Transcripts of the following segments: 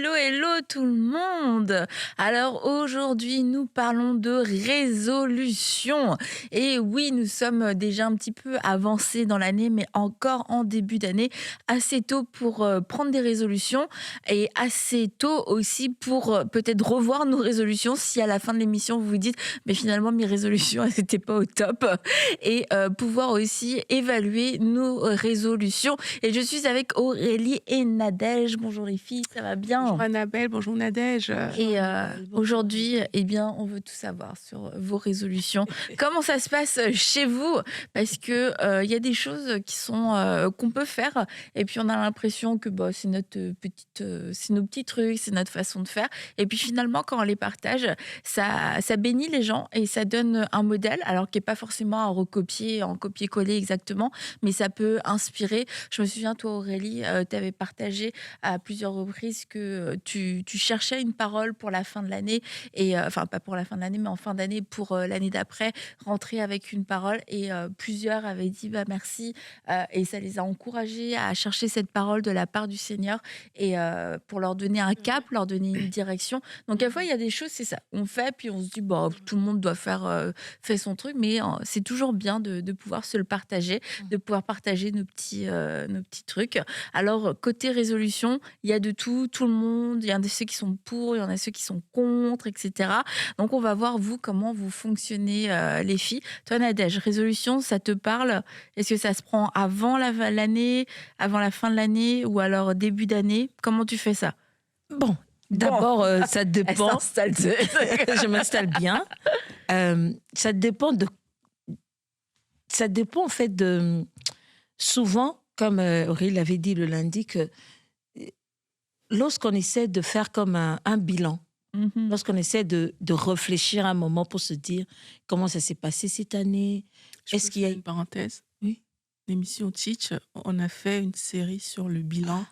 Hello tout le monde. Alors aujourd'hui, nous parlons de résolution. Et oui, nous sommes déjà un petit peu avancés dans l'année, mais encore en début d'année, assez tôt pour prendre des résolutions et assez tôt aussi pour peut-être revoir nos résolutions si à la fin de l'émission vous vous dites, mais finalement mes résolutions, elles n'étaient pas au top. Et pouvoir aussi évaluer nos résolutions. Et je suis avec Aurélie et Nadège. Bonjour les filles, ça va Bonjour bien? Annabelle, bonjour Nadège. Et aujourd'hui, eh bien, on veut tout savoir sur vos résolutions. Comment ça se passe chez vous? Parce que il y a des choses qui sont qu'on peut faire, et puis on a l'impression que bah, c'est notre petite, c'est nos petits trucs, c'est notre façon de faire. Et puis finalement, quand on les partage, ça bénit les gens et ça donne un modèle, alors qui est pas forcément à recopier, en copier-coller exactement, mais ça peut inspirer. Je me souviens, toi Aurélie, tu avais partagé à plusieurs reprises que tu cherchais une parole pour la fin de l'année, et enfin pas pour la fin de l'année, mais en fin d'année pour l'année d'après, rentrer avec une parole. Et plusieurs avaient dit bah merci, et ça les a encouragés à chercher cette parole de la part du Seigneur, et pour leur donner un cap, leur donner une direction. Donc à la fois il y a des choses, c'est ça, on fait puis on se dit bon tout le monde doit faire fait son truc, mais c'est toujours bien de pouvoir se le partager, de pouvoir partager nos petits trucs. Alors, côté résolution, il y a de tout le monde. Il y en a ceux qui sont pour, il y en a ceux qui sont contre, etc. Donc, on va voir, vous, comment vous fonctionnez, les filles. Toi, Nadège, résolution, ça te parle? Est-ce que ça se prend avant l'année, avant la fin de l'année, ou alors début d'année? Comment tu fais ça? Bon, Bon, d'abord, ça elle dépend. s'installe. Je m'installe bien. Ça dépend de. Ça dépend en fait de. Souvent, comme Aurélie l'avait dit le lundi, que lorsqu'on essaie de faire comme un bilan, Mhm. lorsqu'on essaie de réfléchir un moment pour se dire comment ça s'est passé cette année, Je est-ce peux qu'il y a. faire une parenthèse? Oui. L'émission Teach, on a fait une série sur le bilan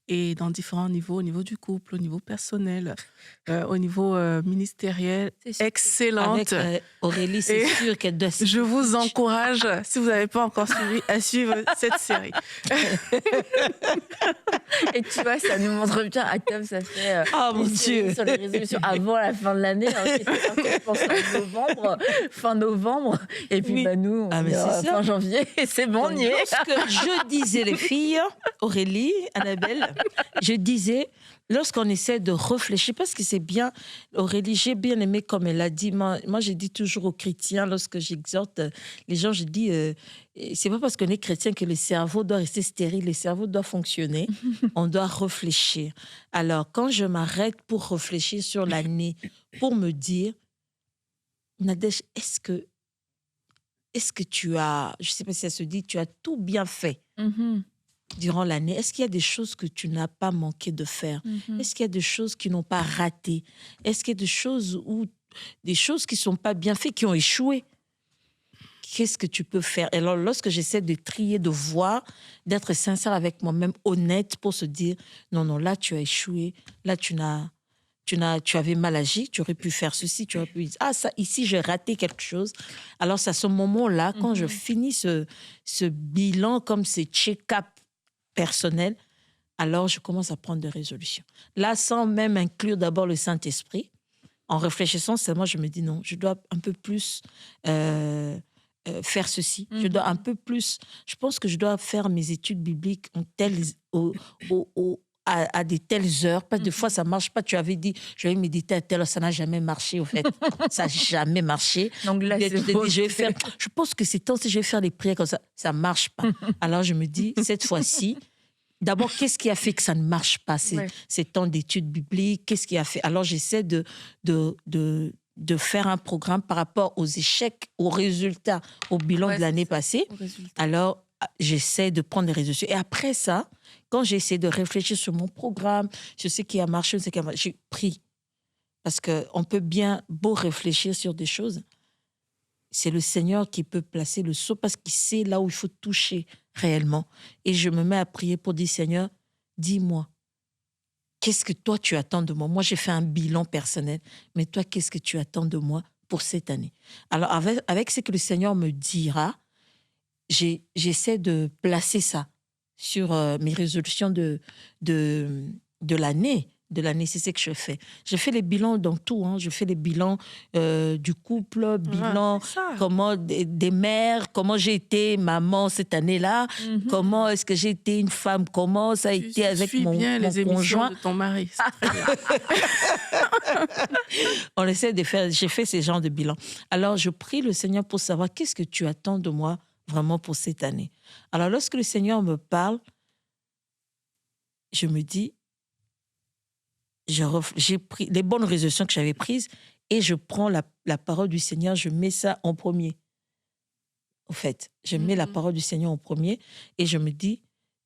et dans différents niveaux, au niveau du couple, au niveau personnel, au niveau ministériel. C'est sûr. Excellente. Avec Aurélie, c'est Et sûr qu'elle doit. je vous encourage, si vous n'avez pas encore suivi, à suivre cette série. Et tu vois, ça nous montre bien. À Tom, ça fait Ah mon une série Dieu! sur les résolutions avant la fin de l'année. Alors, c'était sorti, je pense, en novembre, fin novembre. Et puis, Oui. bah, nous, Ah, on mais est c'est ça. fin janvier. Et c'est bon, on y est. Lorsque je disais les filles, Aurélie, Annabelle, je disais, lorsqu'on essaie de réfléchir, parce que c'est bien, Aurélie, j'ai bien aimé comme elle a dit, moi je dis toujours aux chrétiens, lorsque j'exhorte les gens, je dis, c'est pas parce qu'on est chrétien que le cerveau doit rester stérile, le cerveau doit fonctionner, on doit réfléchir. Alors, quand je m'arrête pour réfléchir sur l'année, pour me dire, Nadège, est-ce que tu as, je ne sais pas si ça se dit, tu as tout bien fait Mhm, durant l'année? Est-ce qu'il y a des choses que tu n'as pas manqué de faire? mhm. Est-ce qu'il y a des choses qui n'ont pas raté? Est-ce qu'il y a des choses qui ne sont pas bien faites, qui ont échoué? Qu'est-ce que tu peux faire? Et alors, lorsque j'essaie de trier, de voir, d'être sincère avec moi-même, honnête pour se dire, non, non, là, tu as échoué, là, tu avais mal agi, tu aurais pu faire ceci, tu aurais pu dire, ah, ça, ici, j'ai raté quelque chose. Alors, c'est à ce moment-là, quand je finis ce bilan, comme ce check-up personnel, alors je commence à prendre des résolutions. Là, sans même inclure d'abord le Saint-Esprit, en réfléchissant seulement, je me dis non, je dois un peu plus faire ceci. Je dois un peu plus. Je pense que je dois faire mes études bibliques à des telles heures. Parce que des fois, ça ne marche pas. Tu avais dit, je vais méditer à telle heure. Ça n'a jamais marché, au fait. Ça n'a jamais marché. Donc là, Tu c'est t'es beau. dit, je pense que c'est temps si je vais faire des prières comme ça. Ça ne marche pas. Alors, je me dis, cette fois-ci, d'abord, qu'est-ce qui a fait que ça ne marche pas, Ouais. ces temps d'études bibliques? Qu'est-ce qui a fait? Alors, j'essaie de faire un programme par rapport aux échecs, aux résultats, au bilan Ouais, de l'année c'est ça, passée. au résultat. Alors, j'essaie de prendre des résolutions. Et après ça, quand j'essaie de réfléchir sur mon programme, je sais qui a marché, je sais qui a marché, j'ai pris. Parce qu'on peut bien beau réfléchir sur des choses. C'est le Seigneur qui peut placer le sceau parce qu'il sait là où il faut toucher réellement. Et je me mets à prier pour dire, Seigneur, dis-moi, qu'est-ce que toi tu attends de moi? Moi, j'ai fait un bilan personnel, mais toi, qu'est-ce que tu attends de moi pour cette année? Alors, avec ce que le Seigneur me dira, j'essaie de placer ça sur mes résolutions de l'année, de l'année. C'est ce que je fais. Je fais les bilans dans tout. Hein. Je fais les bilans du couple, bilan c'est ça. comment des mères, comment j'ai été maman cette année-là, comment est-ce que j'ai été une femme, comment ça a été avec suis mon bien les émissions conjoint. de ton mari. C'est très bien. On essaie de faire, j'ai fait ces genres de bilans. Alors, je prie le Seigneur pour savoir qu'est-ce que tu attends de moi vraiment pour cette année. Alors, lorsque le Seigneur me parle, je me dis, j'ai pris les bonnes résolutions que j'avais prises et je prends la parole du Seigneur, je mets ça en premier. Au fait, je mets la parole du Seigneur en premier et je me dis,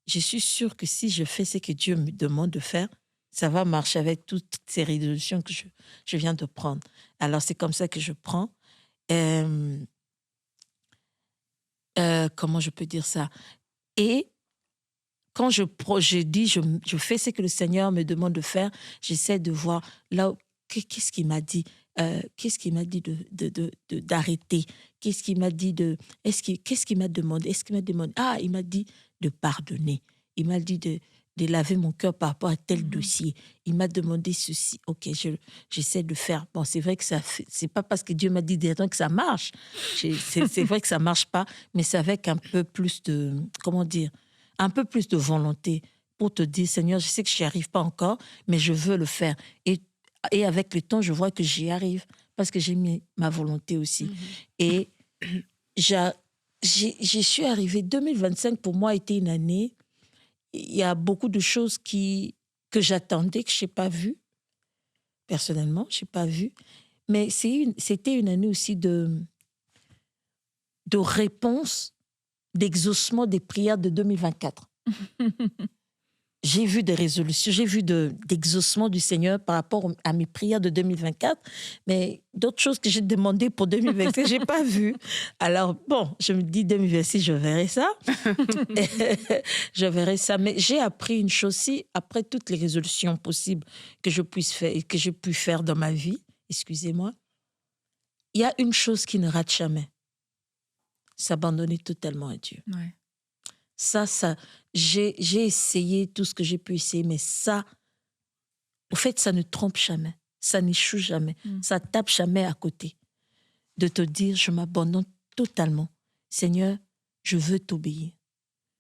je suis sûre que si je fais ce que Dieu me demande de faire, ça va marcher avec toutes ces résolutions que je viens de prendre. Alors, c'est comme ça que je prends. Comment je peux dire ça? Et quand je dis, je fais ce que le Seigneur me demande de faire, j'essaie de voir là, qu'est-ce qu'il m'a dit, qu'est-ce qu'il m'a dit d'arrêter, qu'est-ce qu'il m'a dit qu'est-ce qu'il m'a demandé, il m'a dit de pardonner, il m'a dit de laver mon cœur par rapport à tel dossier, il m'a demandé ceci, ok, j'essaie de faire. Bon, c'est vrai que c'est pas parce que Dieu m'a dit des temps que ça marche, c'est vrai que ça marche pas, mais c'est avec un peu plus de, comment dire, un peu plus de volonté pour te dire, Seigneur, je sais que je n'y arrive pas encore, mais je veux le faire. Et avec le temps, je vois que j'y arrive parce que j'ai mis ma volonté aussi. Et j'y suis arrivée. 2025, pour moi, a été une année. Il y a beaucoup de choses que j'attendais, que je n'ai pas vues. Personnellement, je n'ai pas vu. Mais c'était une année aussi de réponse, d'exaucement des prières de 2024. J'ai vu des résolutions, j'ai vu d'exaucement du Seigneur par rapport à mes prières de 2024, mais d'autres choses que j'ai demandées pour 2025, je n'ai pas vu. Alors, bon, je me dis 2026, je verrai ça. Je verrai ça. Mais j'ai appris une chose aussi, après toutes les résolutions possibles que je puisse faire et que j'ai pu faire dans ma vie, excusez-moi, il y a une chose qui ne rate jamais. S'abandonner totalement à Dieu. Ouais. Ça, j'ai essayé tout ce que j'ai pu essayer, mais ça, au fait, ça ne trompe jamais. Ça n'échoue jamais. Ça tape jamais à côté. De te dire, je m'abandonne totalement. Seigneur, je veux t'obéir.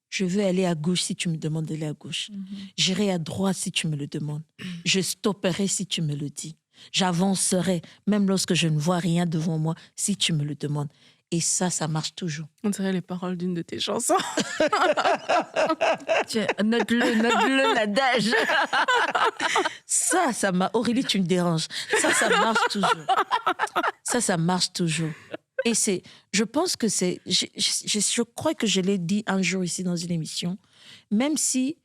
Je veux aller à gauche si tu me demandes d'aller à gauche. J'irai à droite si tu me le demandes. Je stopperai si tu me le dis. J'avancerai, même lorsque je ne vois rien devant moi, si tu me le demandes. Et ça marche toujours. On dirait les paroles d'une de tes chansons. Note-le, l'adage. Ça m'a... Aurélie, tu me déranges. Ça marche toujours. Ça marche toujours. Et je pense que c'est... Je crois que je l'ai dit un jour ici dans une émission. Même si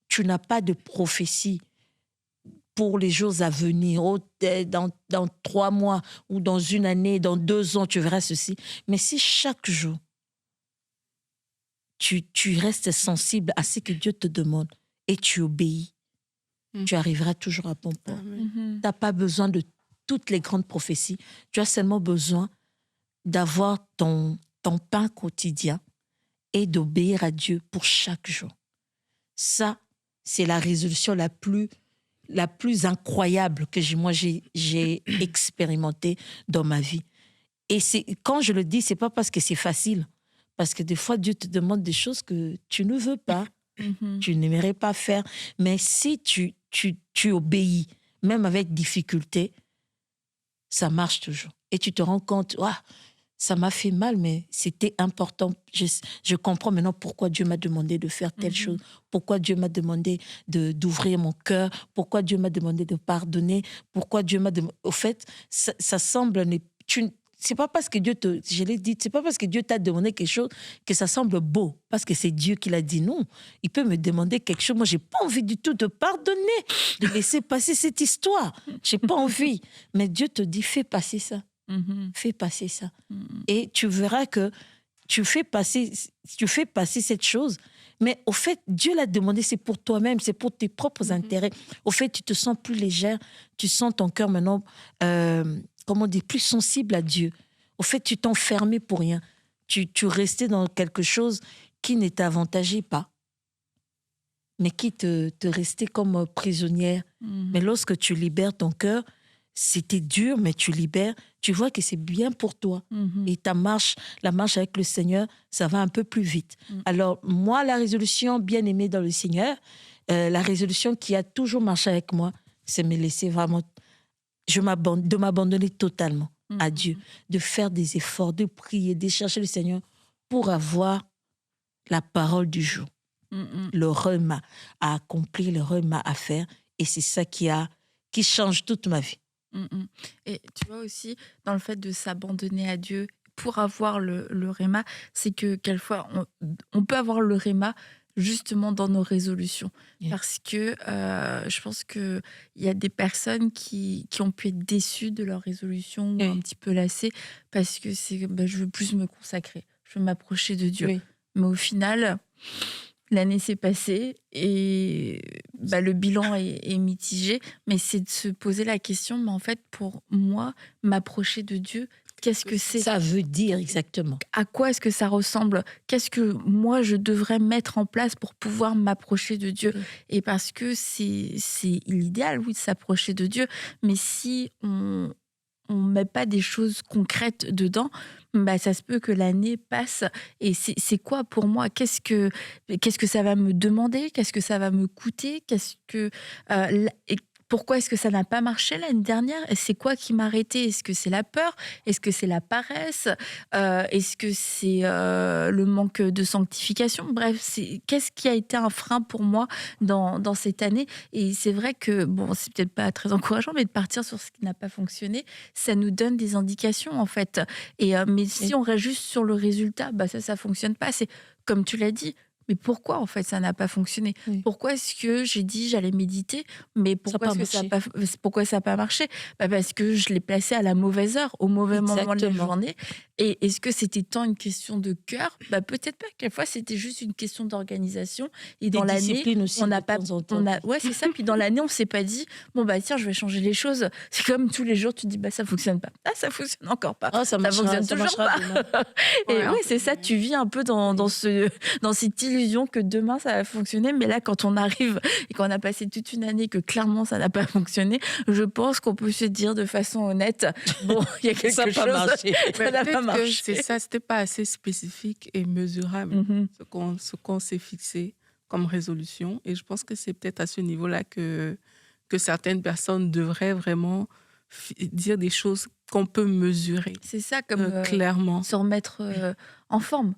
tu n'as pas de prophétie pour les jours à venir, dans 3 mois ou dans une année, dans 2 ans, tu verras ceci. Mais si chaque jour, tu restes sensible à ce que Dieu te demande et tu obéis, tu arriveras toujours à bon port. Tu n'as pas besoin de toutes les grandes prophéties. Tu as seulement besoin d'avoir ton pain quotidien et d'obéir à Dieu pour chaque jour. Ça, c'est la résolution la plus incroyable que j'ai expérimentée dans ma vie. Et quand je le dis, c'est pas parce que c'est facile. Parce que des fois, Dieu te demande des choses que tu ne veux pas, tu n'aimerais pas faire. Mais si tu obéis, même avec difficulté, ça marche toujours. Et tu te rends compte, ça m'a fait mal, mais c'était important. Je comprends maintenant pourquoi Dieu m'a demandé de faire telle chose, pourquoi Dieu m'a demandé d'ouvrir mon cœur, pourquoi Dieu m'a demandé de pardonner, pourquoi Dieu m'a demandé... Au fait, ça semble... C'est pas parce que je l'ai dit, c'est pas parce que Dieu t'a demandé quelque chose que ça semble beau, parce que c'est Dieu qui l'a dit. Non, il peut me demander quelque chose. Moi, j'ai pas envie du tout de pardonner, de laisser passer cette histoire. J'ai pas envie. Mais Dieu te dit, fais passer ça. Fais passer ça. Et tu verras que tu fais passer cette chose, mais au fait, Dieu l'a demandé, c'est pour toi-même, c'est pour tes propres intérêts. Au fait, tu te sens plus légère, tu sens ton cœur maintenant, plus sensible à Dieu. Au fait, tu t'enfermais pour rien. Tu restais dans quelque chose qui ne t'avantageait pas. mais qui te restait comme prisonnière. Mais lorsque tu libères ton cœur, c'était dur, mais tu libères, tu vois que c'est bien pour toi. Et la marche avec le Seigneur, ça va un peu plus vite. Alors, moi, la résolution bien aimée dans le Seigneur, la résolution qui a toujours marché avec moi, c'est me laisser vraiment, de m'abandonner totalement à Dieu, de faire des efforts, de prier, de chercher le Seigneur pour avoir la parole du jour, le rema à accomplir, le rema à faire. Et c'est ça qui change toute ma vie. Et tu vois aussi, dans le fait de s'abandonner à Dieu pour avoir le réma, c'est que quelquefois, on peut avoir le réma justement dans nos résolutions. Yeah. Parce que je pense qu'il y a des personnes qui ont pu être déçues de leurs résolutions ou Oui. un petit peu lassées parce que je veux plus me consacrer, je veux m'approcher de Dieu. Oui. Mais au final, l'année s'est passée et le bilan est mitigé, mais c'est de se poser la question, mais en fait, pour moi, m'approcher de Dieu, qu'est-ce que c'est ? Ça veut dire exactement. À quoi est-ce que ça ressemble ? Qu'est-ce que moi, je devrais mettre en place pour pouvoir m'approcher de Dieu ? Et parce que c'est l'idéal, oui, de s'approcher de Dieu, mais si on met pas des choses concrètes dedans, ça se peut que l'année passe. Et c'est quoi pour moi ? Qu'est-ce que ça va me demander ? Qu'est-ce que ça va me coûter ? Pourquoi est-ce que ça n'a pas marché l'année dernière ? Et c'est quoi qui m'a arrêté ? Est-ce que c'est la peur ? Est-ce que c'est la paresse ? Est-ce que c'est le manque de sanctification ? Bref, qu'est-ce qui a été un frein pour moi dans cette année ? Et c'est vrai que, c'est peut-être pas très encourageant, mais de partir sur ce qui n'a pas fonctionné, ça nous donne des indications, en fait. Mais si on reste juste sur le résultat, ça fonctionne pas. C'est comme tu l'as dit. Mais pourquoi, en fait, ça n'a pas fonctionné ? Pourquoi est-ce que j'ai dit j'allais méditer, mais pourquoi ça n'a pas marché ? Parce que je l'ai placé à la mauvaise heure, au mauvais moment de la journée. Et est-ce que c'était tant une question de cœur ? Peut-être pas. Quelquefois, c'était juste une question d'organisation. Et dans l'année, on n'a pas... Ouais, c'est ça. Puis dans l'année, on ne s'est pas dit, tiens, je vais changer les choses. C'est comme tous les jours, tu dis, ça ne fonctionne pas. Ah, ça ne fonctionne encore pas. Ça fonctionne toujours pas. Et oui, c'est ça. Tu vis un peu dans cette illusion que demain ça va fonctionner, mais là quand on arrive et qu'on a passé toute une année que clairement ça n'a pas fonctionné, je pense qu'on peut se dire de façon honnête, il y a quelque chose, ça n'a pas marché. C'est ça, c'était pas assez spécifique et mesurable ce qu'on s'est fixé comme résolution, et je pense que c'est peut-être à ce niveau-là que certaines personnes devraient vraiment dire des choses qu'on peut mesurer. C'est ça, comme clairement se remettre en forme.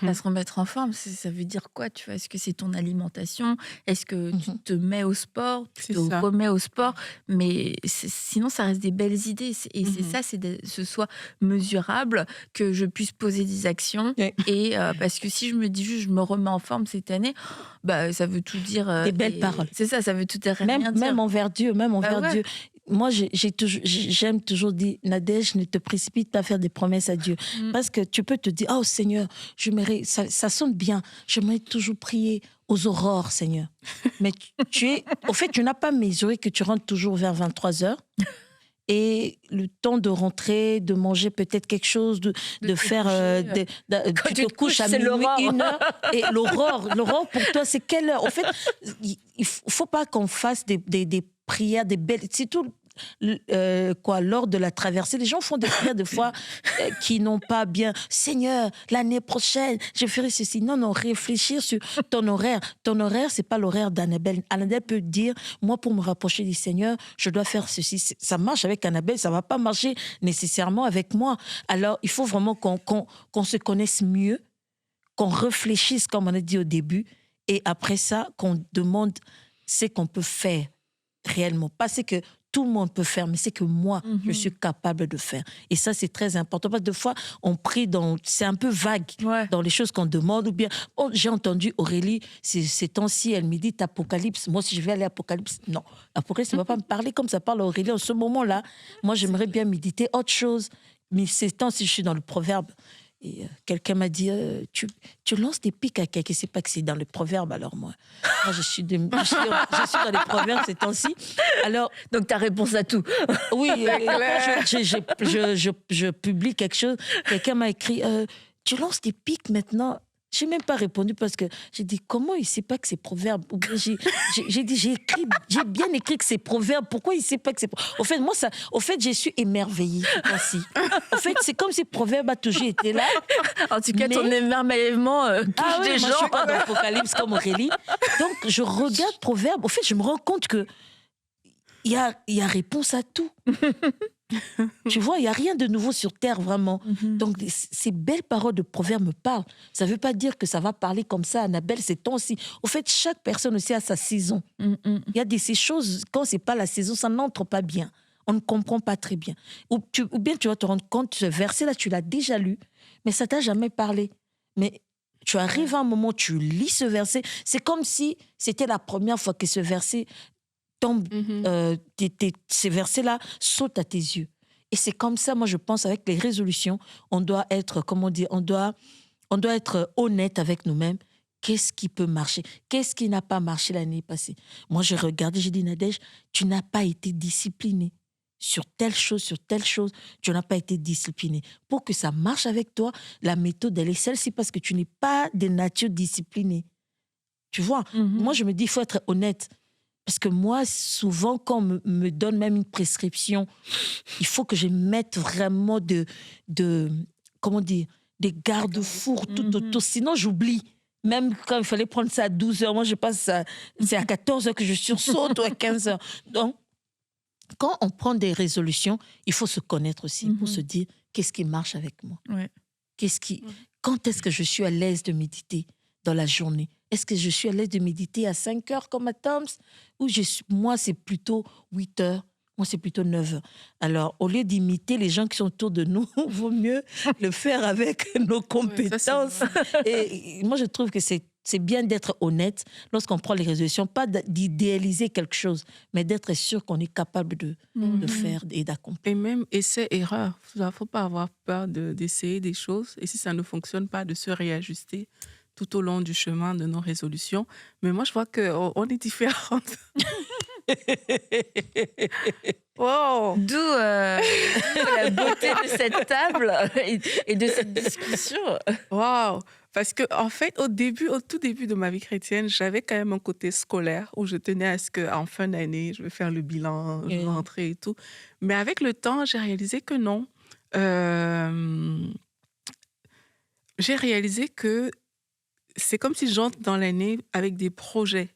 À se remettre en forme, ça veut dire quoi, tu vois ? Est-ce que c'est ton alimentation ? Est-ce que tu te mets au sport ? Tu te remets au sport ? Mais sinon, ça reste des belles idées. Et c'est ça, c'est que ce soit mesurable, que je puisse poser des actions. Et parce que si je me dis juste, je me remets en forme cette année, ça veut tout dire. Des belles paroles. C'est ça veut tout dire. Rien dire. Même envers Dieu, Dieu. Moi, j'aime toujours dire, Nadège, ne te précipite pas à faire des promesses à Dieu. Parce que tu peux te dire, oh Seigneur, ça sonne bien, j'aimerais toujours prier aux aurores, Seigneur. Mais au fait, tu n'as pas mesuré que tu rentres toujours vers 23h. Et le temps de rentrer, de manger peut-être quelque chose, de faire... tu te couches à minuit, 1h. Et l'aurore pour toi, c'est quelle heure ? En fait, il ne faut pas qu'on fasse des prières, des belles... C'est tout... lors de la traversée, les gens font des prières des fois qui n'ont pas bien. Seigneur, l'année prochaine, je ferai ceci. Non, réfléchir sur ton horaire. Ton horaire, c'est pas l'horaire d'Annabelle. Annabelle peut dire, moi, pour me rapprocher du Seigneur, je dois faire ceci. Ça marche avec Annabelle, ça va pas marcher nécessairement avec moi. Alors, il faut vraiment qu'on se connaisse mieux, qu'on réfléchisse, comme on a dit au début, et après ça, qu'on demande ce qu'on peut faire réellement. Pas ce que tout le monde peut faire, mais c'est que moi, je suis capable de faire. Et ça, c'est très important. Parce que des fois, on prie c'est un peu vague dans les choses qu'on demande. Ou bien, j'ai entendu Aurélie, ces temps-ci, elle me dit Apocalypse. Moi, si je vais aller à Apocalypse, non. Apocalypse, ça ne va pas me parler comme ça parle Aurélie. En ce moment-là, moi, j'aimerais bien méditer autre chose. Mais ces temps-ci, je suis dans le proverbe. Et quelqu'un m'a dit, tu lances des pics à quelqu'un. C'est pas que c'est dans le proverbe, alors moi je suis dans les proverbes ces temps-ci. Alors, donc ta réponse à tout. Oui, je publie quelque chose. Quelqu'un m'a écrit, tu lances des pics maintenant. J'ai même pas répondu parce que j'ai dit, comment il sait pas que c'est proverbe? Ou bien j'ai dit, j'ai bien écrit que c'est proverbe. Pourquoi il sait pas que c'est proverbe? Au fait, je suis émerveillée. Aussi. En fait, c'est comme si proverbe a toujours été là. En tout cas, ton émerveillement touche des gens. Moi, je suis pas dans l'Apocalypse comme Aurélie. Donc, je regarde proverbe. Au fait, je me rends compte que il y a réponse à tout. Tu vois, il n'y a rien de nouveau sur Terre, vraiment. Donc, ces belles paroles de proverbe me parlent. Ça ne veut pas dire que ça va parler comme ça, Annabelle, c'est ton aussi. Au fait, chaque personne aussi a sa saison. Il y a ces choses, quand ce n'est pas la saison, ça n'entre pas bien. On ne comprend pas très bien. Ou bien tu vas te rendre compte, ce verset-là, tu l'as déjà lu, mais ça ne t'a jamais parlé. Mais tu arrives à un moment, tu lis ce verset, c'est comme si c'était la première fois que ce verset tombe, ces versets-là sautent à tes yeux. Et c'est comme ça, moi je pense, avec les résolutions, on doit être, comment dire, on doit être honnête avec nous-mêmes. Qu'est-ce qui peut marcher? Qu'est-ce qui n'a pas marché l'année passée? Moi, j'ai regardé, j'ai dit, Nadège, tu n'as pas été discipliné sur telle chose, tu n'as pas été discipliné. Pour que ça marche avec toi, la méthode, elle est celle-ci parce que tu n'es pas de nature disciplinée. Tu vois, moi, je me dis, il faut être honnête. Parce que moi, souvent, quand on me donne même une prescription, il faut que je mette vraiment comment dire, des garde-fous tout autour. Sinon, j'oublie. Même quand il fallait prendre ça à 12h, moi, je passe ça, c'est à 14h que je sursaute ou à 15h. Donc, quand on prend des résolutions, il faut se connaître aussi pour se dire qu'est-ce qui marche avec moi. Ouais. Quand est-ce que je suis à l'aise de méditer dans la journée? Est-ce que je suis à l'aise de méditer à 5h comme à Toms? Ou moi, c'est plutôt 8h. Moi, c'est plutôt 9h. Alors, au lieu d'imiter les gens qui sont autour de nous, il vaut mieux le faire avec nos compétences. Et moi, je trouve que c'est bien d'être honnête lorsqu'on prend les résolutions, pas d'idéaliser quelque chose, mais d'être sûr qu'on est capable de faire et d'accomplir. Et même essai-erreur. Il ne faut pas avoir peur d'essayer des choses. Et si ça ne fonctionne pas, de se réajuster tout au long du chemin de nos résolutions. Mais moi, je vois qu'on est différentes. Wow. D'où la beauté de cette table et de cette discussion. Wow. Parce que en fait, au tout début de ma vie chrétienne, j'avais quand même un côté scolaire où je tenais à ce qu'en fin d'année, je vais faire le bilan, je vais rentrer et tout. Mais avec le temps, j'ai réalisé que non. J'ai réalisé que c'est comme si j'entre dans l'année avec des projets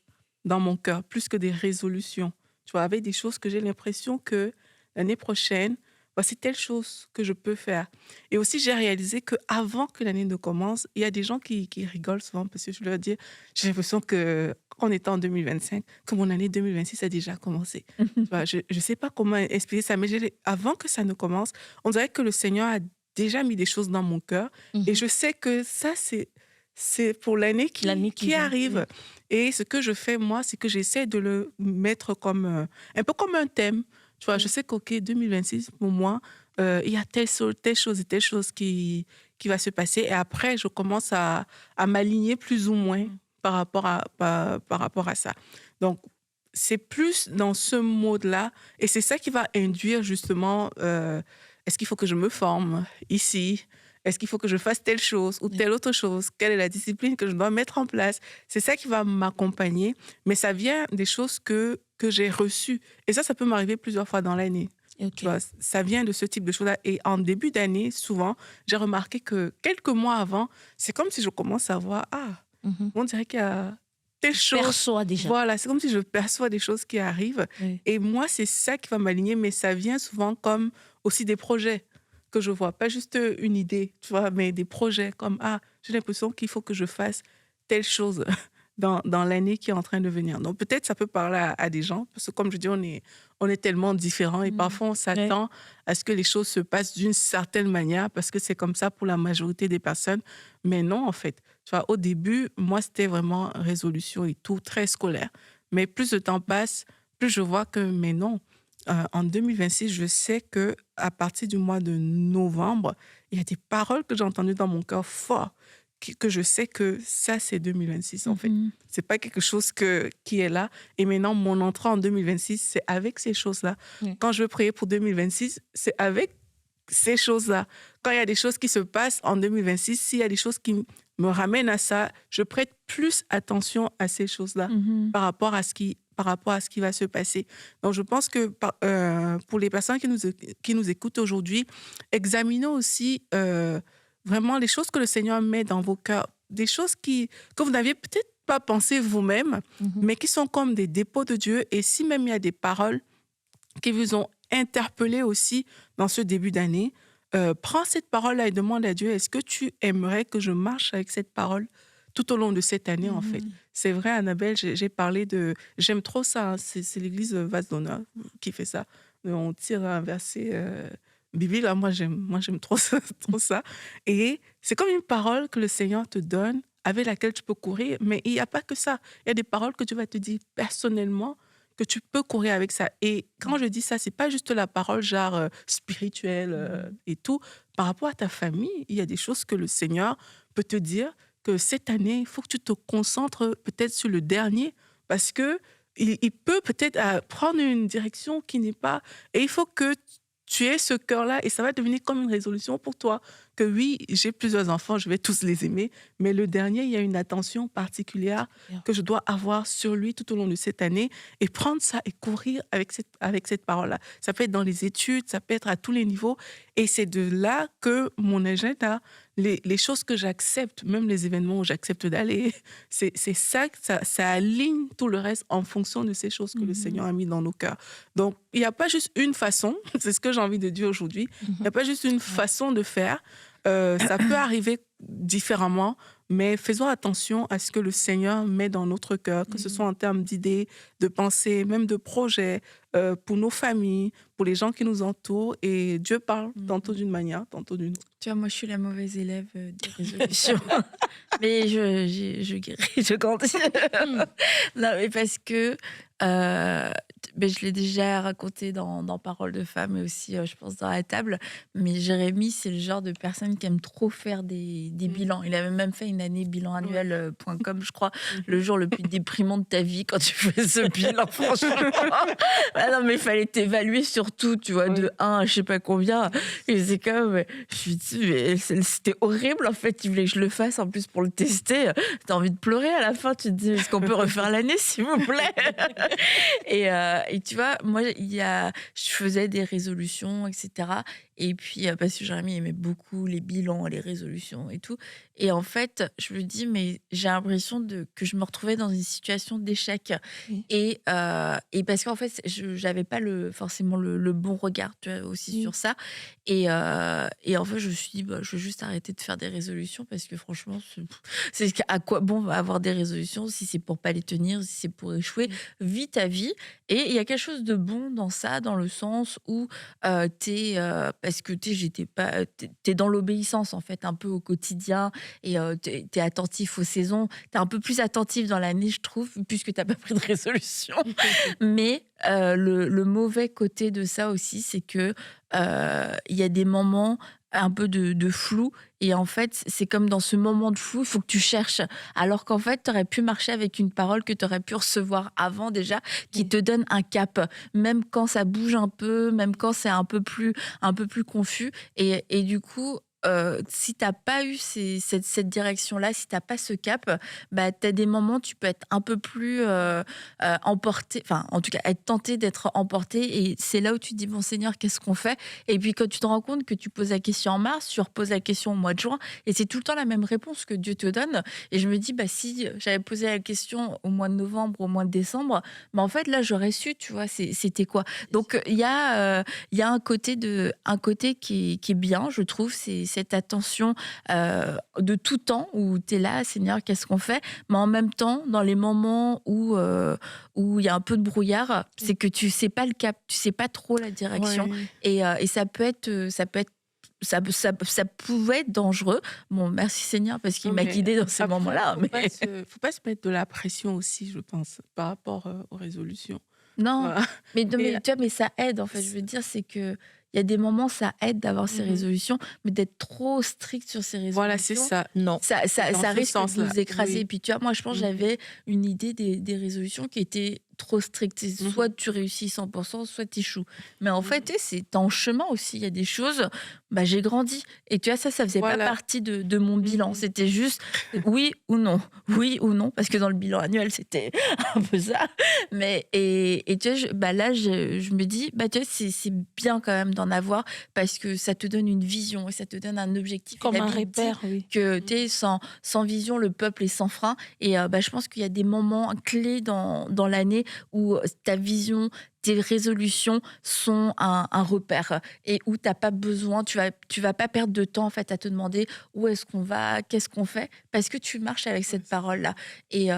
dans mon cœur, plus que des résolutions. Tu vois, avec des choses que j'ai l'impression que l'année prochaine, voici telle chose que je peux faire. Et aussi, j'ai réalisé qu'avant que l'année ne commence, il y a des gens qui rigolent souvent parce que je leur dis, j'ai l'impression qu'on est en 2025, que mon année 2026 a déjà commencé. Tu vois, je ne sais pas comment expliquer ça, mais avant que ça ne commence, on dirait que le Seigneur a déjà mis des choses dans mon cœur. Et je sais que ça, c'est pour l'année qui arrive. Et ce que je fais, moi, c'est que j'essaie de le mettre comme un peu comme un thème. Tu vois, je sais qu'OK, 2026, pour moi, il y a telle chose et telle chose qui va se passer. Et après, je commence à m'aligner plus ou moins par rapport à ça. Donc, c'est plus dans ce mode-là. Et c'est ça qui va induire justement, est-ce qu'il faut que je me forme ici? Est-ce qu'il faut que je fasse telle chose ou telle autre chose? Quelle est la discipline que je dois mettre en place? C'est ça qui va m'accompagner. Mais ça vient des choses que j'ai reçues. Et ça peut m'arriver plusieurs fois dans l'année. Okay. Tu vois, ça vient de ce type de choses-là. Et en début d'année, souvent, j'ai remarqué que quelques mois avant, c'est comme si je commence à voir, on dirait qu'il y a telle chose. Perçois déjà. Voilà, c'est comme si je perçois des choses qui arrivent. Oui. Et moi, c'est ça qui va m'aligner. Mais ça vient souvent comme aussi des projets que je vois, pas juste une idée, tu vois, mais des projets comme, j'ai l'impression qu'il faut que je fasse telle chose dans l'année qui est en train de venir. Donc, peut-être ça peut parler à des gens, parce que comme je dis, on est tellement différents et parfois on s'attend à ce que les choses se passent d'une certaine manière parce que c'est comme ça pour la majorité des personnes. Mais non, en fait. Tu vois, au début, moi, c'était vraiment résolution et tout, très scolaire. Mais plus le temps passe, plus je vois que, mais non. En 2026, je sais qu'à partir du mois de novembre, il y a des paroles que j'ai entendues dans mon cœur fort, que je sais que ça, c'est 2026, en fait. Ce n'est pas quelque chose qui est là. Et maintenant, mon entrée en 2026, c'est avec ces choses-là. Quand je veux prier pour 2026, c'est avec ces choses-là. Quand il y a des choses qui se passent en 2026, s'il y a des choses qui me ramènent à ça, je prête plus attention à ces choses-là par rapport à ce qui va se passer. Donc, je pense que pour les personnes qui nous écoutent aujourd'hui, examinons aussi vraiment les choses que le Seigneur met dans vos cœurs, des choses que vous n'aviez peut-être pas pensé vous-même, mais qui sont comme des dépôts de Dieu. Et si même il y a des paroles qui vous ont interpellé aussi dans ce début d'année, prends cette parole-là et demande à Dieu, est-ce que tu aimerais que je marche avec cette parole tout au long de cette année, en fait? C'est vrai, Annabelle, j'ai parlé de... J'aime trop ça, hein, c'est l'église Vase d'honneur qui fait ça. On tire un verset biblique, là, moi j'aime trop ça. Et c'est comme une parole que le Seigneur te donne, avec laquelle tu peux courir, mais il n'y a pas que ça. Il y a des paroles que tu vas te dire personnellement, que tu peux courir avec ça. Et quand je dis ça, c'est pas juste la parole genre spirituelle et tout. Par rapport à ta famille, il y a des choses que le Seigneur peut te dire que cette année, il faut que tu te concentres peut-être sur le dernier, parce que il peut peut-être prendre une direction qui n'est pas... Et il faut que tu aies ce cœur-là, et ça va devenir comme une résolution pour toi, que oui, j'ai plusieurs enfants, je vais tous les aimer, mais le dernier, il y a une attention particulière que je dois avoir sur lui tout au long de cette année, et prendre ça et courir avec cette parole-là. Ça peut être dans les études, ça peut être à tous les niveaux, et c'est de là que mon agenda, les choses que j'accepte, même les événements où j'accepte d'aller, c'est ça, ça aligne tout le reste en fonction de ces choses que le Seigneur a mis dans nos cœurs. Donc, il n'y a pas juste une façon, c'est ce que j'ai envie de dire aujourd'hui, il n'y a pas juste une façon de faire. Ça peut arriver différemment, mais faisons attention à ce que le Seigneur met dans notre cœur, que ce soit en termes d'idées, de pensées, même de projets, pour nos familles, pour les gens qui nous entourent. Et Dieu parle tantôt d'une manière, tantôt d'une autre. Tu vois, moi, je suis la mauvaise élève des résolutions. Mais je guéris, je grandis. Non, mais parce que je l'ai déjà raconté dans Paroles de femmes et aussi, je pense, dans la table. Mais Jérémy, c'est le genre de personne qui aime trop faire des bilans. Il avait même fait une année bilanannuel.com, je crois, le jour le plus déprimant de ta vie quand tu fais ce bilan, franchement. Ah non, mais il fallait t'évaluer sur tout, tu vois, de 1 à je sais pas combien. Et c'est comme, je me dis, mais c'était horrible, en fait. Il voulait que je le fasse, en plus, pour le tester. T'as envie de pleurer à la fin. Tu te dis, est-ce qu'on peut refaire l'année, s'il vous plaît? Et tu vois, moi, je faisais des résolutions, etc. Et puis, parce que Jérémy aimait beaucoup les bilans, les résolutions et tout. Et en fait, je me dis, mais j'ai l'impression que je me retrouvais dans une situation d'échec. Et parce qu'en fait, je n'avais pas forcément le bon regard, tu vois, aussi sur ça. Et en fait, je me suis dit, je vais juste arrêter de faire des résolutions parce que franchement, c'est à quoi bon avoir des résolutions si c'est pour pas les tenir, si c'est pour échouer. Vis ta vie. Et il y a quelque chose de bon dans ça, dans le sens où parce que t'es dans l'obéissance, en fait, un peu au quotidien, et t'es attentif aux saisons. T'es un peu plus attentif dans l'année, je trouve, puisque t'as pas pris de résolution. Mais le mauvais côté de ça aussi, c'est que il y a des moments un peu de flou, et en fait c'est comme dans ce moment de flou, il faut que tu cherches, alors qu'en fait tu aurais pu marcher avec une parole que tu aurais pu recevoir avant déjà, qui te donne un cap, même quand ça bouge un peu, même quand c'est un peu plus confus, et du coup si t'as pas eu cette direction-là, si t'as pas ce cap, t'as des moments où tu peux être un peu plus emporté, enfin en tout cas être tenté d'être emporté, et c'est là où tu te dis, bon Seigneur, qu'est-ce qu'on fait? Et puis quand tu te rends compte que tu poses la question en mars, tu reposes la question au mois de juin, et c'est tout le temps la même réponse que Dieu te donne, et je me dis, si j'avais posé la question au mois de novembre, au mois de décembre, en fait là j'aurais su, tu vois, c'était quoi. Donc il y a un côté qui est bien, je trouve, c'est cette attention de tout temps où tu es là, Seigneur, qu'est-ce qu'on fait? Mais en même temps, dans les moments où il y a un peu de brouillard, c'est que tu sais pas le cap, tu sais pas trop la direction, et ça pouvait être dangereux. Bon, merci Seigneur, parce qu'il m'a guidée dans ces moments-là. Faut pas se mettre de la pression aussi, je pense, par rapport aux résolutions. Non, voilà. mais tu vois, mais ça aide, en fait. Je veux dire, c'est que il y a des moments, ça aide d'avoir ces résolutions, mais d'être trop strict sur ces résolutions. Voilà, c'est ça. Non. Ça risque de nous écraser. Oui. Puis tu vois, moi, je pense que j'avais une idée des résolutions qui étaient trop strict. C'est soit tu réussis 100%, soit tu échoues. Mais en fait, c'est en chemin aussi. Il y a des choses, j'ai grandi. Et tu vois, ça faisait pas partie de mon bilan. C'était juste oui ou non. Oui ou non. Parce que dans le bilan annuel, c'était un peu ça. Et tu vois, là, je me dis, tu vois, c'est bien quand même d'en avoir parce que ça te donne une vision et ça te donne un objectif. Comme un repère, oui. Que tu es sans vision, le peuple est sans frein. Et je pense qu'il y a des moments clés dans l'année où ta vision, tes résolutions sont un repère et où t'as pas besoin, tu vas pas perdre de temps en fait à te demander où est-ce qu'on va, qu'est-ce qu'on fait, parce que tu marches avec cette parole-là. Et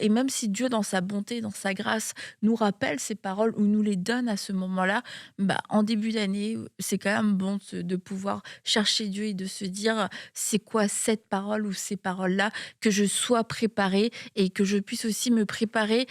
même si Dieu, dans sa bonté, dans sa grâce, nous rappelle ces paroles ou nous les donne à ce moment-là, en début d'année, c'est quand même bon de pouvoir chercher Dieu et de se dire c'est quoi cette parole ou ces paroles-là, que je sois préparée et que je puisse aussi me préparer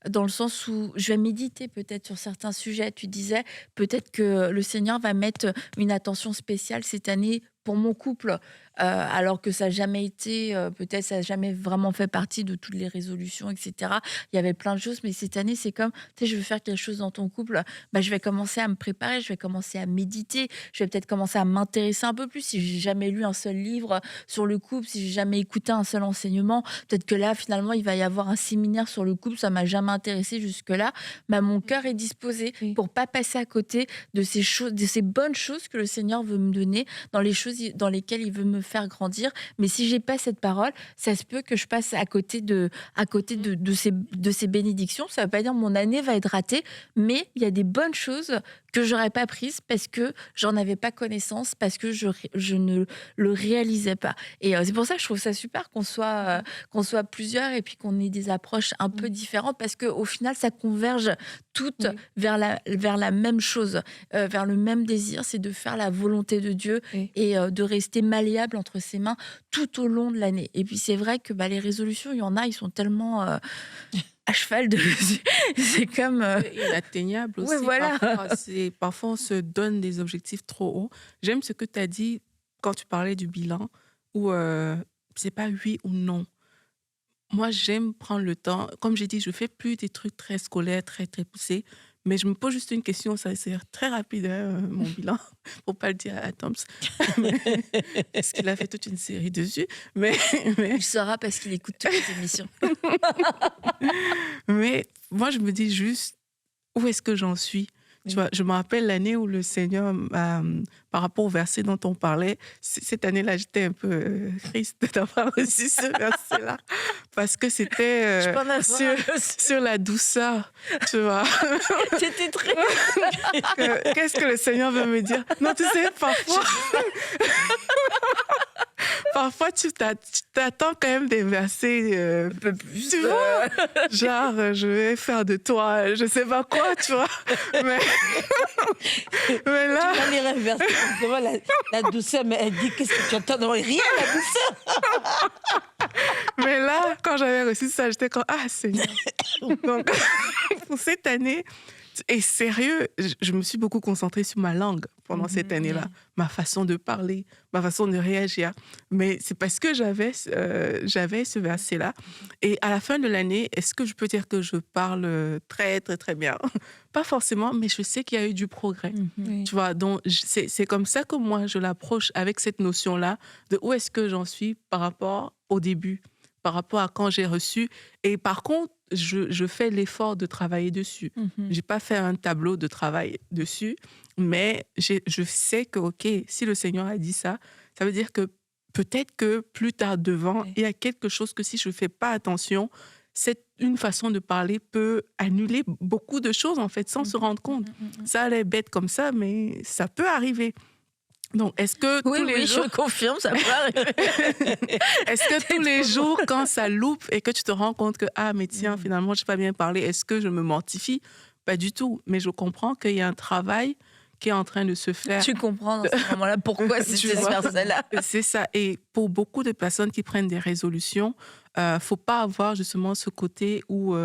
dans le sens où je vais méditer peut-être sur certains sujets. Tu disais peut-être que le Seigneur va mettre une attention spéciale cette année pour mon couple, alors que ça n'a jamais été, peut-être ça n'a jamais vraiment fait partie de toutes les résolutions, etc. Il y avait plein de choses, mais cette année, c'est comme, tu sais, je veux faire quelque chose dans ton couple, je vais commencer à me préparer, je vais commencer à méditer, je vais peut-être commencer à m'intéresser un peu plus. Si j'ai jamais lu un seul livre sur le couple, si j'ai jamais écouté un seul enseignement, peut-être que là, finalement, il va y avoir un séminaire sur le couple, ça m'a jamais intéressé jusque-là. Mon cœur est disposé pour pas passer à côté de ces choses, de ces bonnes choses que le Seigneur veut me donner, dans les choses dans lesquelles il veut me faire grandir. Mais si j'ai pas cette parole, ça se peut que je passe à côté de ces bénédictions. Ça veut pas dire mon année va être ratée, mais il y a des bonnes choses que j'aurais pas prises parce que j'en avais pas connaissance, parce que je ne le réalisais pas. Et c'est pour ça que je trouve ça super qu'on soit plusieurs et puis qu'on ait des approches un peu différentes, parce que au final ça converge toutes vers la même chose, vers le même désir, c'est de faire la volonté de Dieu et de rester malléable entre ses mains tout au long de l'année. Et puis c'est vrai que les résolutions, il y en a, ils sont tellement à cheval dessus. C'est comme inatteignable aussi. Oui, voilà. Parfois, on se donne des objectifs trop hauts. J'aime ce que tu as dit quand tu parlais du bilan, où c'est pas oui ou non. Moi, j'aime prendre le temps. Comme j'ai dit, je fais plus des trucs très scolaires, très, très poussés. Mais je me pose juste une question, ça c'est très rapide, mon bilan, pour pas le dire à Toms. Parce qu'il a fait toute une série dessus. Mais... Il saura parce qu'il écoute toutes les émissions. Mais moi, je me dis juste, où est-ce que j'en suis ? Tu vois, je me rappelle l'année où le Seigneur, par rapport au verset dont on parlait, cette année-là, j'étais un peu triste d'avoir reçu ce verset-là, parce que c'était sur la douceur, tu vois. C'était très... Qu'est-ce que le Seigneur veut me dire ? Non, tu sais, parfois, tu t'attends quand même des versets un peu plus, tu vois, genre, je vais faire de toi, je sais pas quoi, tu vois. Mais là... Tu vas lire un verset, la douceur, mais elle dit, qu'est-ce que tu entends ? Non, rien, la douceur. Mais là, quand j'avais reçu ça, j'étais comme, ah, Seigneur. Donc, pour cette année... Et sérieux, je me suis beaucoup concentrée sur ma langue pendant cette année-là, ma façon de parler, ma façon de réagir. Mais c'est parce que j'avais ce verset-là. Et à la fin de l'année, est-ce que je peux dire que je parle très, très, très bien ? Pas forcément, mais je sais qu'il y a eu du progrès. Tu vois, donc c'est comme ça que moi, je l'approche avec cette notion-là de où est-ce que j'en suis par rapport au début, par rapport à quand j'ai reçu. Et par contre, je fais l'effort de travailler dessus. Je n'ai pas fait un tableau de travail dessus, mais je sais que, OK, si le Seigneur a dit ça, ça veut dire que peut-être que plus tard devant, il y a quelque chose que si je ne fais pas attention, une façon de parler peut annuler beaucoup de choses, en fait, sans se rendre compte. Ça a l'air bête comme ça, mais ça peut arriver. Donc, est-ce que tous les jours... je confirme, ça peut arriver. Est-ce que tous les jours, quand ça loupe et que tu te rends compte que, ah, mais tiens, finalement, je n'ai pas bien parlé, est-ce que je me mortifie ? Pas du tout. Mais je comprends qu'il y a un travail qui est en train de se faire. Tu comprends dans ce moment-là pourquoi c'est cette personne-là. C'est ça. Et pour beaucoup de personnes qui prennent des résolutions, faut pas avoir justement ce côté où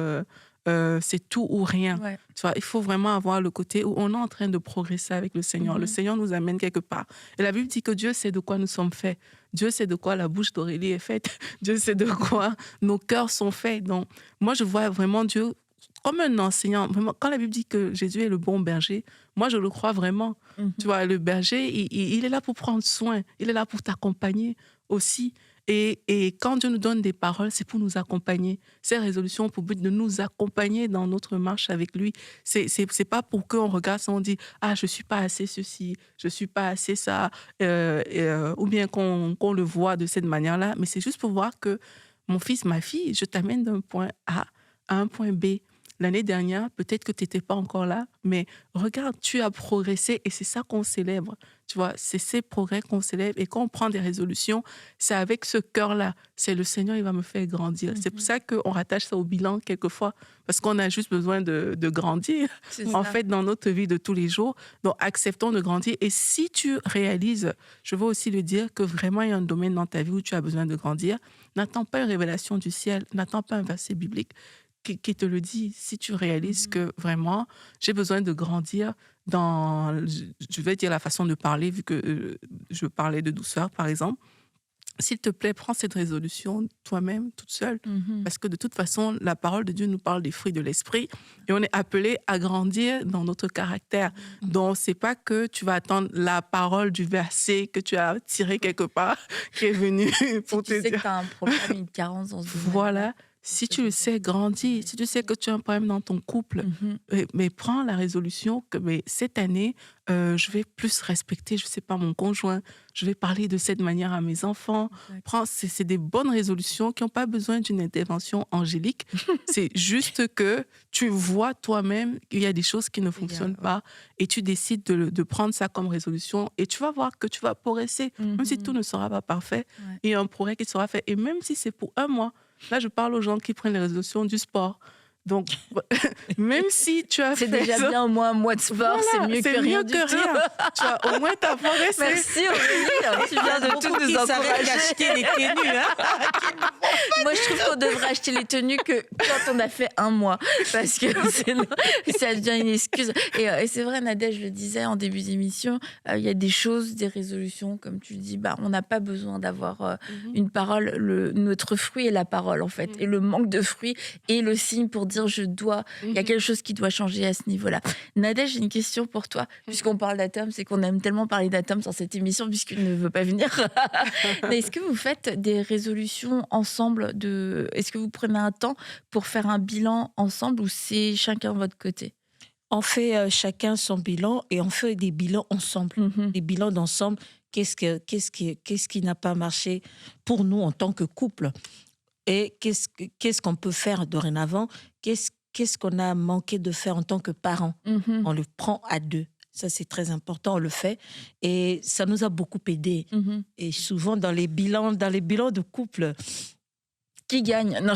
c'est tout ou rien. Ouais. Tu vois, il faut vraiment avoir le côté où on est en train de progresser avec le Seigneur. Le Seigneur nous amène quelque part. Et la Bible dit que Dieu sait de quoi nous sommes faits. Dieu sait de quoi la bouche d'Aurélie est faite. Dieu sait de quoi nos cœurs sont faits. Donc, moi, je vois vraiment Dieu comme un enseignant. Vraiment, quand la Bible dit que Jésus est le bon berger, moi, je le crois vraiment. Tu vois, le berger, il est là pour prendre soin. Il est là pour t'accompagner aussi. Et quand Dieu nous donne des paroles, c'est pour nous accompagner. Ces résolutions ont pour but de nous accompagner dans notre marche avec lui. C'est pas pour qu'on regarde ça, on dit « Ah, je suis pas assez ceci, je suis pas assez ça », ou bien qu'on le voit de cette manière-là. Mais c'est juste pour voir que mon fils, ma fille, je t'amène d'un point A à un point B. L'année dernière, peut-être que tu n'étais pas encore là, mais regarde, tu as progressé et c'est ça qu'on célèbre. Tu vois, c'est ces progrès qu'on célèbre. Et quand on prend des résolutions, c'est avec ce cœur-là. C'est le Seigneur, il va me faire grandir. C'est pour ça qu'on rattache ça au bilan quelquefois, parce qu'on a juste besoin de grandir, en fait, dans notre vie de tous les jours. Donc, acceptons de grandir. Et si tu réalises, je veux aussi le dire, que vraiment il y a un domaine dans ta vie où tu as besoin de grandir, n'attends pas une révélation du ciel, n'attends pas un verset biblique qui te le dit. Si tu réalises que vraiment, j'ai besoin de grandir dans, je vais dire la façon de parler, vu que je parlais de douceur, par exemple, s'il te plaît, prends cette résolution toi-même, toute seule, parce que de toute façon, la parole de Dieu nous parle des fruits de l'esprit et on est appelé à grandir dans notre caractère. Donc, c'est pas que tu vas attendre la parole du verset que tu as tiré quelque part, qui est venu pour te dire... Tu sais que tu as un problème, une carence dans ce domaine. Voilà. Si tu le sais, grandis. Si tu sais que tu as un problème dans ton couple, mais prends la résolution que cette année, je vais plus respecter, je ne sais pas, mon conjoint. Je vais parler de cette manière à mes enfants. C'est des bonnes résolutions qui n'ont pas besoin d'une intervention angélique. C'est juste que tu vois toi-même qu'il y a des choses qui ne fonctionnent pas et tu décides de prendre ça comme résolution et tu vas voir que tu vas progresser. Même si tout ne sera pas parfait, il y a un progrès qui sera fait. Et même si c'est pour un mois, là, je parle aux gens qui prennent les résolutions du sport. Donc, même si tu as fait c'est déjà ça, bien au moins un mois de sport, voilà, c'est mieux que rien du tout. Tu vois, au moins, tu as progressé. Merci Aurélie, tu viens de tout nous encourager. Acheter les tenues, Moi, je trouve qu'on devrait acheter les tenues que quand on a fait un mois, parce que sinon, ça devient une excuse. Et c'est vrai, Nadège, je le disais en début d'émission, il y a des choses, des résolutions, comme tu le dis, on n'a pas besoin d'avoir une parole. Notre fruit est la parole, en fait. Et le manque de fruit est le signe pour dire il y a quelque chose qui doit changer à ce niveau-là. Nadège, j'ai une question pour toi. Puisqu'on parle d'atomes, c'est qu'on aime tellement parler d'atomes dans cette émission, puisqu'il ne veut pas venir. Mais est-ce que vous faites des résolutions ensemble Est-ce que vous prenez un temps pour faire un bilan ensemble ou c'est chacun de votre côté? On fait chacun son bilan et on fait des bilans ensemble. Des bilans d'ensemble. Qu'est-ce qui n'a pas marché pour nous en tant que couple? Et qu'est-ce qu'on peut faire dorénavant? Qu'est-ce qu'on a manqué de faire en tant que parents? On le prend à deux. Ça, c'est très important, on le fait. Et ça nous a beaucoup aidé. Et souvent, dans les bilans de couple... Qui gagne? Non,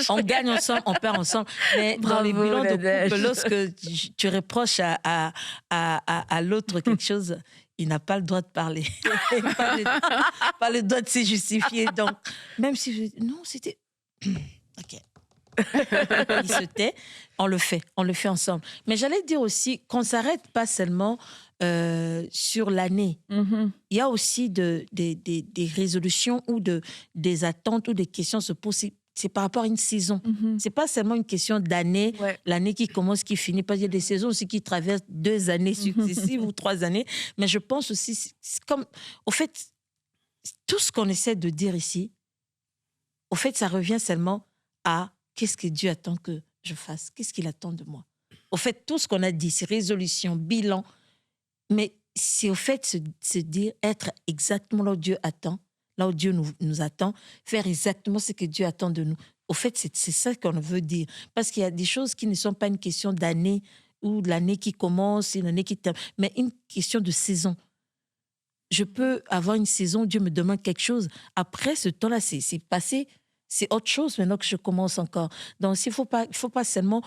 on gagne ensemble, on perd ensemble. Mais dans les bilans de couple, lorsque tu reproches à l'autre quelque chose, il n'a pas le droit de parler. pas le droit de se justifier. Donc, même si je... Non, c'était... OK. Il se tait, on le fait ensemble. Mais j'allais dire aussi qu'on ne s'arrête pas seulement sur l'année. Il y a aussi des résolutions ou des attentes ou des questions se posent. C'est par rapport à une saison. C'est pas seulement une question d'année, l'année qui commence, qui finit. Parce qu'il y a des saisons aussi qui traversent 2 années successives ou 3 années. Mais je pense aussi, c'est comme... Au fait, tout ce qu'on essaie de dire ici, au fait, ça revient seulement à qu'est-ce que Dieu attend que je fasse? Qu'est-ce qu'il attend de moi? Au fait, tout ce qu'on a dit, c'est résolution, bilan. Mais c'est au fait se dire, être exactement là où Dieu attend, là où Dieu nous attend, faire exactement ce que Dieu attend de nous. Au fait, c'est ça qu'on veut dire. Parce qu'il y a des choses qui ne sont pas une question d'année ou de l'année qui commence, une année qui termine, mais une question de saison. Je peux avoir une saison où Dieu me demande quelque chose. Après, ce temps-là, c'est passé. C'est autre chose maintenant que je commence encore. Donc, il faut pas seulement...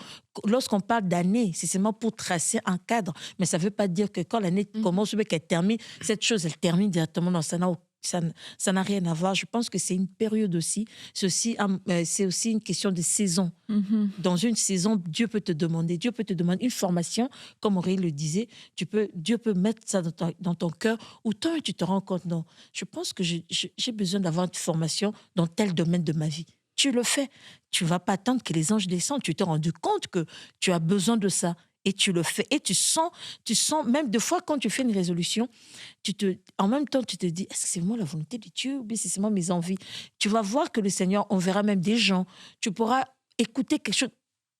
Lorsqu'on parle d'année, c'est seulement pour tracer un cadre. Mais ça ne veut pas dire que quand l'année commence ou qu'elle termine, cette chose, elle termine directement. Non, ça n'a rien à voir. Je pense que c'est une période aussi. C'est aussi une question de saison. Dans une saison, Dieu peut te demander une formation, comme Aurélie le disait. Dieu peut mettre ça dans ton cœur, ou toi, tu te rends compte, non, je pense que j'ai besoin d'avoir une formation dans tel domaine de ma vie. Tu le fais. Tu ne vas pas attendre que les anges descendent. Tu t'es rendu compte que tu as besoin de ça. Et tu le fais. Et tu sens, même des fois, quand tu fais une résolution, en même temps, tu te dis, est-ce que c'est vraiment la volonté de Dieu ou bien c'est seulement mes envies? Tu vas voir que le Seigneur, on verra même des gens. Tu pourras écouter quelque chose.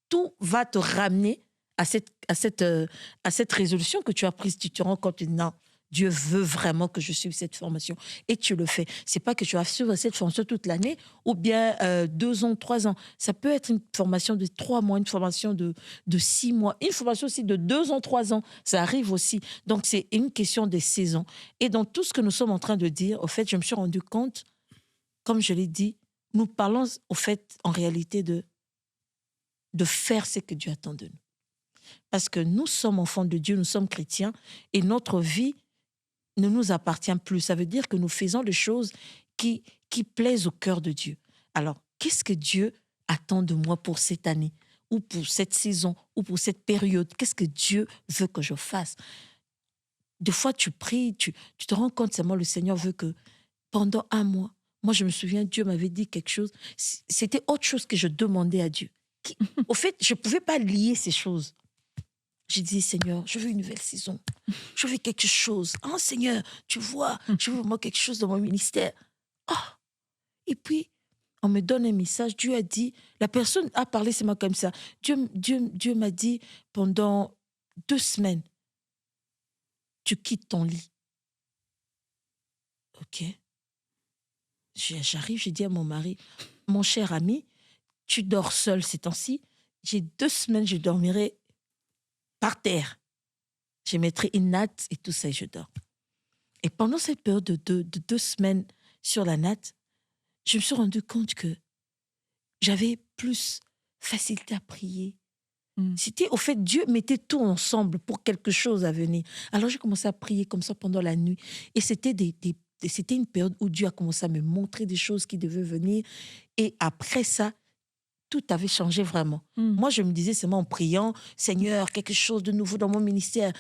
Tout va te ramener à cette résolution que tu as prise. Tu te rends compte, non, Dieu veut vraiment que je suive cette formation. Et tu le fais. C'est pas que tu vas suivre cette formation toute l'année ou bien 2 ans, 3 ans. Ça peut être une formation de 3 mois, une formation de 6 mois, une formation aussi de 2 ans, 3 ans. Ça arrive aussi. Donc, c'est une question des saisons. Et dans tout ce que nous sommes en train de dire, au fait, je me suis rendu compte, comme je l'ai dit, nous parlons, au fait, en réalité, de faire ce que Dieu attend de nous. Parce que nous sommes enfants de Dieu, nous sommes chrétiens, et notre vie ne nous appartient plus. Ça veut dire que nous faisons des choses qui plaisent au cœur de Dieu. Alors, qu'est-ce que Dieu attend de moi pour cette année, ou pour cette saison, ou pour cette période? Qu'est-ce que Dieu veut que je fasse? Des fois, tu pries, tu te rends compte, seulement le Seigneur veut que pendant 1 mois, moi je me souviens, Dieu m'avait dit quelque chose, c'était autre chose que je demandais à Dieu. Au fait, je ne pouvais pas lier ces choses. J'ai dit, Seigneur, je veux une nouvelle saison. Je veux quelque chose. Oh, Seigneur, tu vois, je veux vraiment quelque chose dans mon ministère. Oh. Et puis, on me donne un message. Dieu a dit, la personne a parlé, c'est moi comme ça. Dieu m'a dit, pendant 2 semaines, tu quittes ton lit. OK. J'arrive, j'ai dit à mon mari, mon cher ami, tu dors seul ces temps-ci. J'ai 2 semaines, je dormirai par terre. Je mettrai une natte et tout ça et je dors. Et pendant cette période de 2 semaines sur la natte, je me suis rendu compte que j'avais plus facilité à prier. C'était, au fait, Dieu mettait tout ensemble pour quelque chose à venir. Alors j'ai commencé à prier comme ça pendant la nuit. Et c'était c'était une période où Dieu a commencé à me montrer des choses qui devaient venir. Et après ça, tout avait changé vraiment. Moi, je me disais seulement en priant, Seigneur, quelque chose de nouveau dans mon ministère,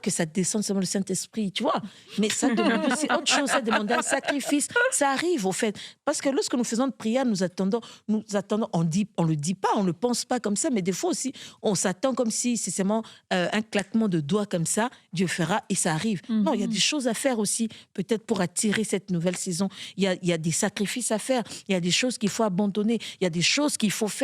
que ça descende seulement le Saint-Esprit, tu vois. Mais ça demande aussi autre chose, ça demande un sacrifice. Ça arrive, au fait. Parce que lorsque nous faisons de prière, nous attendons, on le dit pas, on ne pense pas comme ça, mais des fois aussi, on s'attend comme si c'est seulement un claquement de doigts comme ça, Dieu fera et ça arrive. Non, il y a des choses à faire aussi, peut-être pour attirer cette nouvelle saison. Il y a des sacrifices à faire, il y a des choses qu'il faut abandonner, il y a des choses qu'il faut faire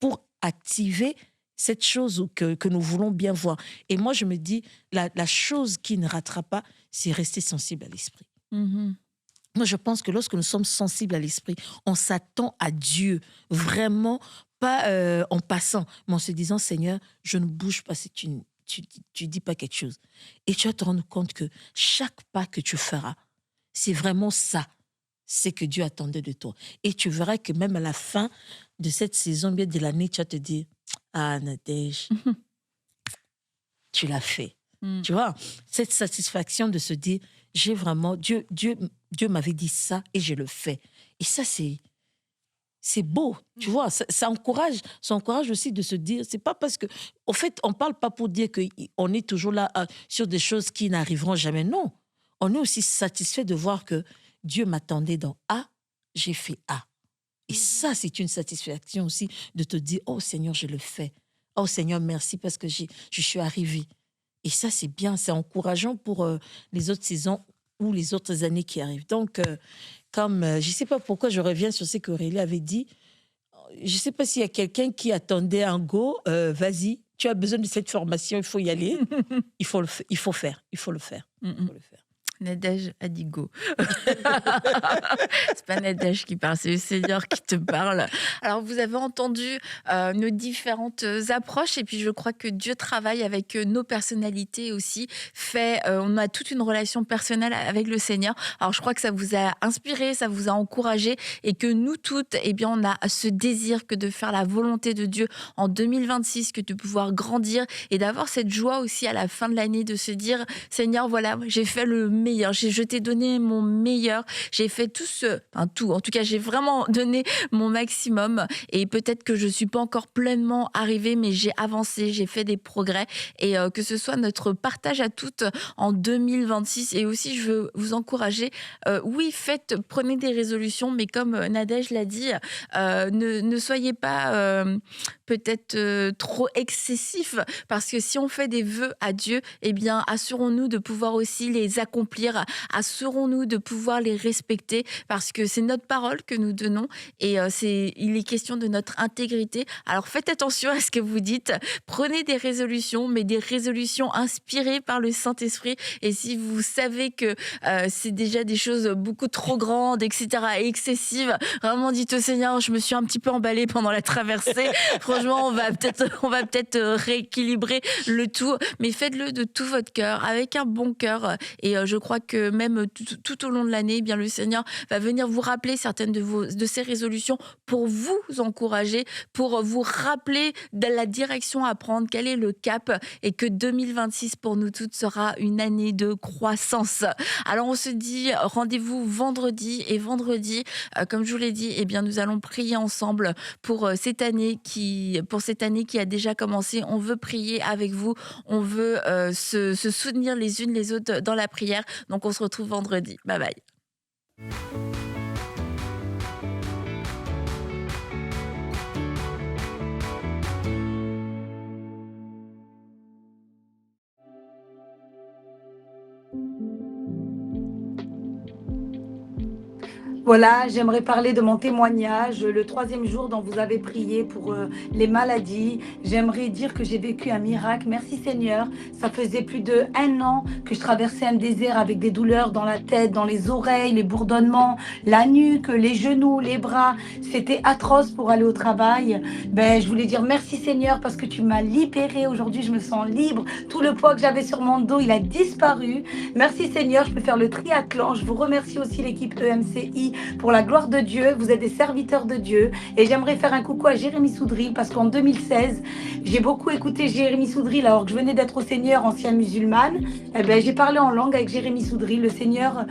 pour activer cette chose que nous voulons bien voir. Et moi, je me dis, la chose qui ne ratera pas, c'est rester sensible à l'esprit. Moi, je pense que lorsque nous sommes sensibles à l'esprit, on s'attend à Dieu, vraiment, pas en passant, mais en se disant, Seigneur, je ne bouge pas si tu dis pas quelque chose. Et tu vas te rendre compte que chaque pas que tu feras, c'est vraiment ça. C'est que Dieu attendait de toi. Et tu verras que même à la fin de cette saison, bien de l'année, tu vas te dire, ah, Nadège, tu l'as fait. Tu vois, cette satisfaction de se dire, j'ai vraiment, Dieu m'avait dit ça et je le fais. Et ça, c'est beau, tu vois, ça encourage aussi de se dire, c'est pas parce que, au fait, on parle pas pour dire qu'on est toujours là sur des choses qui n'arriveront jamais, non. On est aussi satisfait de voir que Dieu m'attendait dans A, j'ai fait A. Et ça, c'est une satisfaction aussi de te dire, oh Seigneur, je le fais. Oh Seigneur, merci parce que je suis arrivée. Et ça, c'est bien, c'est encourageant pour les autres saisons ou les autres années qui arrivent. Donc, je ne sais pas pourquoi je reviens sur ce qu'Aurélie avait dit. Je ne sais pas s'il y a quelqu'un qui attendait un go. Vas-y, tu as besoin de cette formation, il faut y aller. Il faut le faire. Il faut le faire. Nadège a dit go. C'est pas Nadège qui parle, c'est le Seigneur qui te parle. Alors, vous avez entendu nos différentes approches et puis je crois que Dieu travaille avec nos personnalités aussi. On a toute une relation personnelle avec le Seigneur. Alors, je crois que ça vous a inspiré, ça vous a encouragé et que nous toutes, eh bien, on a ce désir que de faire la volonté de Dieu en 2026, que de pouvoir grandir et d'avoir cette joie aussi à la fin de l'année de se dire, Seigneur, voilà, j'ai fait le meilleur. Je t'ai donné mon meilleur. J'ai fait tout. En tout cas, j'ai vraiment donné mon maximum. Et peut-être que je suis pas encore pleinement arrivée, mais j'ai avancé, j'ai fait des progrès. Et que ce soit notre partage à toutes en 2026. Et aussi, je veux vous encourager. Oui, prenez des résolutions, mais comme Nadège l'a dit, ne soyez pas peut-être trop excessif, parce que si on fait des vœux à Dieu, eh bien, assurons-nous de pouvoir aussi les accomplir, assurons-nous de pouvoir les respecter, parce que c'est notre parole que nous donnons et il est question de notre intégrité. Alors faites attention à ce que vous dites, prenez des résolutions, mais des résolutions inspirées par le Saint-Esprit. Et si vous savez que c'est déjà des choses beaucoup trop grandes, etc., et excessives, vraiment dites au Seigneur, je me suis un petit peu emballée pendant la traversée. Franchement, on va peut-être rééquilibrer le tout, mais faites-le de tout votre cœur, avec un bon cœur. Et je crois que même tout au long de l'année, eh bien le Seigneur va venir vous rappeler certaines de ces résolutions pour vous encourager, pour vous rappeler de la direction à prendre, quel est le cap, et que 2026 pour nous toutes sera une année de croissance. Alors on se dit rendez-vous vendredi, et vendredi, comme je vous l'ai dit, eh bien nous allons prier ensemble pour cette année qui a déjà commencé. On veut prier avec vous, on veut se soutenir les unes les autres dans la prière. Donc on se retrouve vendredi. Bye bye. Voilà, j'aimerais parler de mon témoignage, le 3e jour dont vous avez prié pour les maladies. J'aimerais dire que j'ai vécu un miracle. Merci Seigneur. Ça faisait plus d'1 an que je traversais un désert avec des douleurs dans la tête, dans les oreilles, les bourdonnements, la nuque, les genoux, les bras. C'était atroce pour aller au travail. Je voulais dire merci Seigneur parce que tu m'as libérée. Aujourd'hui, je me sens libre. Tout le poids que j'avais sur mon dos, il a disparu. Merci Seigneur, je peux faire le triathlon. Je vous remercie aussi l'équipe EMCI pour la gloire de Dieu. Vous êtes des serviteurs de Dieu. Et j'aimerais faire un coucou à Jérémy Soudril parce qu'en 2016, j'ai beaucoup écouté Jérémy Soudril alors que je venais d'être au Seigneur, ancienne musulmane. J'ai parlé en langue avec Jérémy Soudril. Le Seigneur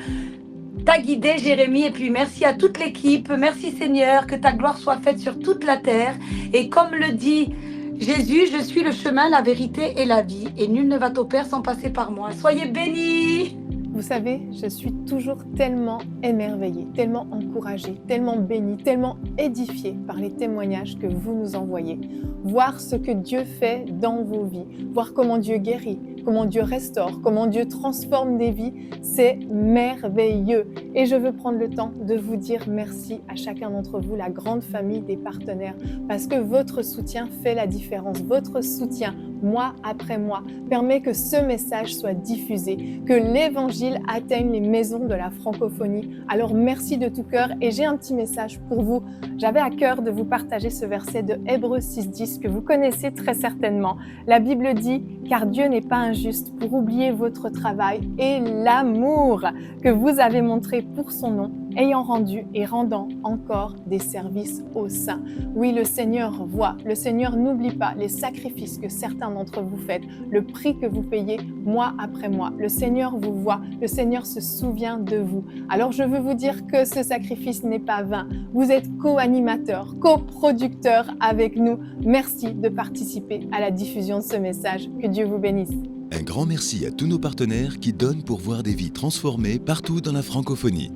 t'a guidé, Jérémy. Et puis merci à toute l'équipe. Merci Seigneur, que ta gloire soit faite sur toute la terre. Et comme le dit Jésus, je suis le chemin, la vérité et la vie. Et nul ne va au Père sans passer par moi. Soyez bénis. Vous savez, je suis toujours tellement émerveillée, tellement encouragée, tellement bénie, tellement édifiée par les témoignages que vous nous envoyez. Voir ce que Dieu fait dans vos vies, voir comment Dieu guérit, comment Dieu restaure, comment Dieu transforme des vies, c'est merveilleux. Et je veux prendre le temps de vous dire merci à chacun d'entre vous, la grande famille des partenaires, parce que votre soutien fait la différence. Votre soutien, mois après mois, permet que ce message soit diffusé, que l'évangile atteigne les maisons de la francophonie. Alors merci de tout cœur et j'ai un petit message pour vous. J'avais à cœur de vous partager ce verset de Hébreux 6:10 que vous connaissez très certainement. La Bible dit « Car Dieu n'est pas injuste pour oublier votre travail et l'amour que vous avez montré pour son nom, ayant rendu et rendant encore des services aux saints. » Oui, le Seigneur voit, le Seigneur n'oublie pas les sacrifices que certains d'entre vous faites, le prix que vous payez mois après mois. Le Seigneur vous voit, le Seigneur se souvient de vous. Alors je veux vous dire que ce sacrifice n'est pas vain. Vous êtes co-animateur, coproducteur avec nous. Merci de participer à la diffusion de ce message. Que Dieu vous bénisse. Un grand merci à tous nos partenaires qui donnent pour voir des vies transformées partout dans la francophonie.